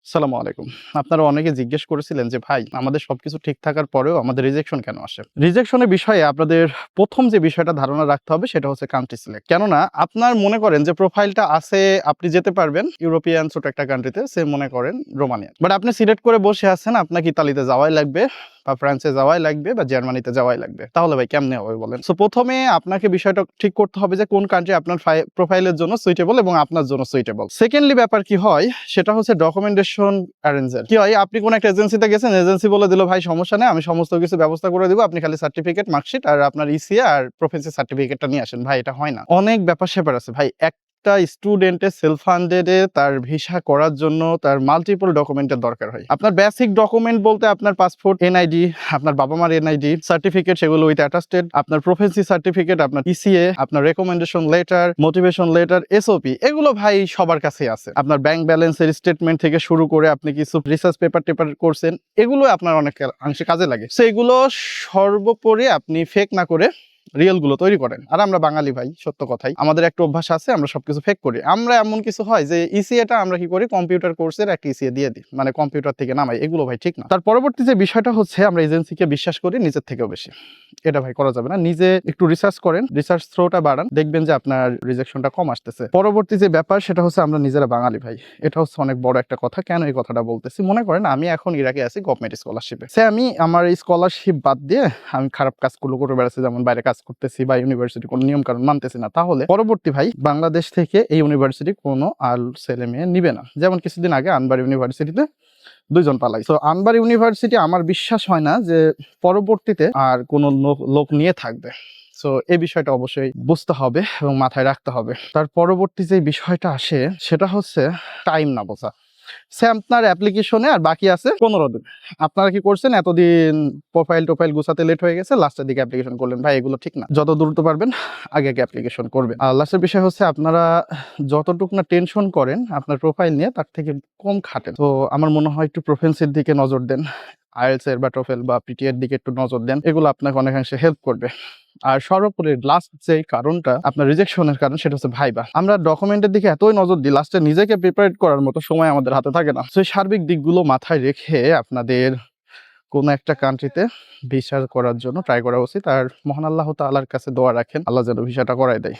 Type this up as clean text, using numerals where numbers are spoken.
সালামু আলাইকুম। আপনারা অনেকে জিজ্ঞেস করেছিলেন যে, "ভাই আমাদের সবকিছু ঠিক থাকার পরেও আমাদের রিজেকশন কেন আসে?" রিজেকশনের বিষয়ে আপনাদের ১ম যে বিষয়টা ধারণা রাখতে হবে সেটা হচ্ছে কান্ট্রি সিলেক্ট। কেননা আপনার মনে করেন যে প্রোফাইলটা আছে, আপনি যেতে পারবেন ইউরোপিয়ান ছোট একটা কান্ট্রিতে, সে মনে করেন রোমানিয়া। বাট আপনি সিলেক্ট করে বসে আছেন আপনাকে ইতালিতে যাওয়াই লাগবে বা ফ্রান্সে যাওয়াই লাগবে বা জার্মানিতে যাওয়াই লাগবে। তাহলে ভাই কেমনে হবে বলেন? সো ১ম এ আপনাকে বিষয়টা ঠিক করতে হবে যে কোন কান্ট্রি আপনার প্রোফাইলের জন্য সুইটেবল এবং আপনার জন্য সুইটেবল। সেকেন্ডলি ব্যাপার কি হয় সেটা হচ্ছে ডকুমেন্টেশন অ্যারেঞ্জের। কি হয় আপনি কোন একটা এজেন্সিতে গেছেন, এজেন্সি বলে দিল ভাই সমস্যা নেই আমি সমস্ত কিছু ব্যবস্থা করে দিব। আপনি খালি সার্টিফিকেট, মার্কশিট আর আপনার ইসিএ আর প্রফেসি সার্টিফিকেটটা নিয়ে আসেন। ভাই এটা হয় না। অনেক ব্যাপার-স্যাপার আছে ভাই। একটা স্টুডেন্টের সেলফ ফান্ডেড এ তার ভিসা করার জন্য তার মাল্টিপল ডকুমেন্টের দরকার হয়। আপনার বেসিক ডকুমেন্ট বলতে আপনার পাসপোর্ট, এনআইডি, আপনার বাবা-মার এনআইডি, সার্টিফিকেট সেগুলো উইথ অ্যাটাস্টেড, আপনার প্রফেসি সার্টিফিকেট, আপনার ইসিএ, আপনার recommendation letter, motivation letter, SOP এগুলো ভাই সবার কাছেই আছে। আপনার ব্যাংক ব্যালেন্সের স্টেটমেন্ট থেকে শুরু করে আপনি কিছু রিসার্চ পেপার করছেন, এগুলো আপনার অনেক অংশে কাজে লাগে। সো এগুলো সর্বোপরি আপনি ফেক না করে রিয়েল গুলো তৈরি করেন। আর আমরা বাঙালি ভাই, সত্য কথাই আমাদের একটা অভ্যাস আছে, আমরা সবকিছু ফেক করি। আমরা এমন কিছু হয় যে ইসিএটা আমরা কি করি, কম্পিউটার কোর্সের একটা ইসিএ দিয়ে দিই, মানে কম্পিউটার থেকে নামাই। এগুলো ভাই ঠিক না। তার পরবর্তী যে বিষয়টা হচ্ছে আমরা এজেন্সিকে বিশ্বাস করি নিজের থেকেও বেশি। এটা ভাই করা যাবে না। নিজে একটু রিসার্চ করেন, রিসার্চ থ্রোটা বাড়ান, দেখবেন যে আপনার রিজেকশনটা কম আসতেছে। পরবর্তী যে ব্যাপার সেটা হচ্ছে আমরা নিজেরা বাঙালি ভাই, এটা হচ্ছে অনেক বড় একটা কথা। কেন এই কথাটা বলতেছি, মনে করেন আমি এখন ইরাকে আছি গভর্নমেন্ট স্কলারশিপে, সে আমি আমার এই স্কলারশিপ বাদ দিয়ে আমি খারাপ কাজগুলো করে বেড়াচ্ছি, যেমন বাইরে কাজ করতেছি বা ইউনিভার্সিটি কোনো নিয়ম কানুন মানতেছি না, তাহলে পরবর্তী ভাই বাংলাদেশ থেকে এই ইউনিভার্সিটি কোনো আর ছেলে মেয়ে নিবে না। যেমন কিছুদিন আগে আনবার ইউনিভার্সিটিতে ২ জন পালাই। তো আনবার ইউনিভার্সিটি আমার বিশ্বাস হয় না যে পরবর্তীতে আর কোনো লোক নিয়ে থাকবে। সো এই বিষয়টা অবশ্যই বুঝতে হবে এবং মাথায় রাখতে হবে। তার পরবর্তী যে বিষয়টা আসে সেটা হচ্ছে টাইম না বোঝা। সে আপনার অ্যাপ্লিকেশনে আর বাকি আছে ১৫ দিন। আপনারা কি করছেন, এতদিন প্রোফাইল গুছাতে লেট হয়ে গেছে, লাস্টের দিকে অ্যাপ্লিকেশন করলেন। ভাই এগুলো ঠিক না। যত দ্রুত পারবেন আগে অ্যাপ্লিকেশন করবেন। আর লাস্টের বিষয় হচ্ছে আপনারা যতটুকু না টেনশন করেন আপনার প্রোফাইল নিয়ে, তার থেকে কম খাটেন। তো আমার মনে হয় একটু প্রোফেন্সির দিকে নজর দেন। আইএলটিএস এর বা টোফেল বা পিটি এর দিকে একটু নজর দেন। এগুলো আপনাকে অনেকাংশে হেল্প করবে। আর সর্বোপরি লাস্ট যে কারণটা আপনার রিজেকশনের কারণ সেটা হচ্ছে ভাইবা। আমরা ডকুমেন্টের দিকে এতই নজর দিই, লাস্টে নিজেকে প্রিপেয়ার করার মতো সময় আমাদের হাতে থাকে না। সেই সার্বিক দিকগুলো মাথায় রেখে আপনাদের কোন একটা কান্ট্রিতে ভিসা করার জন্য ট্রাই করা উচিত। আর মহান আল্লাহ তাআলার কাছে দোয়া রাখেন, আল্লাহ যেন ভিসাটা করায় দেয়।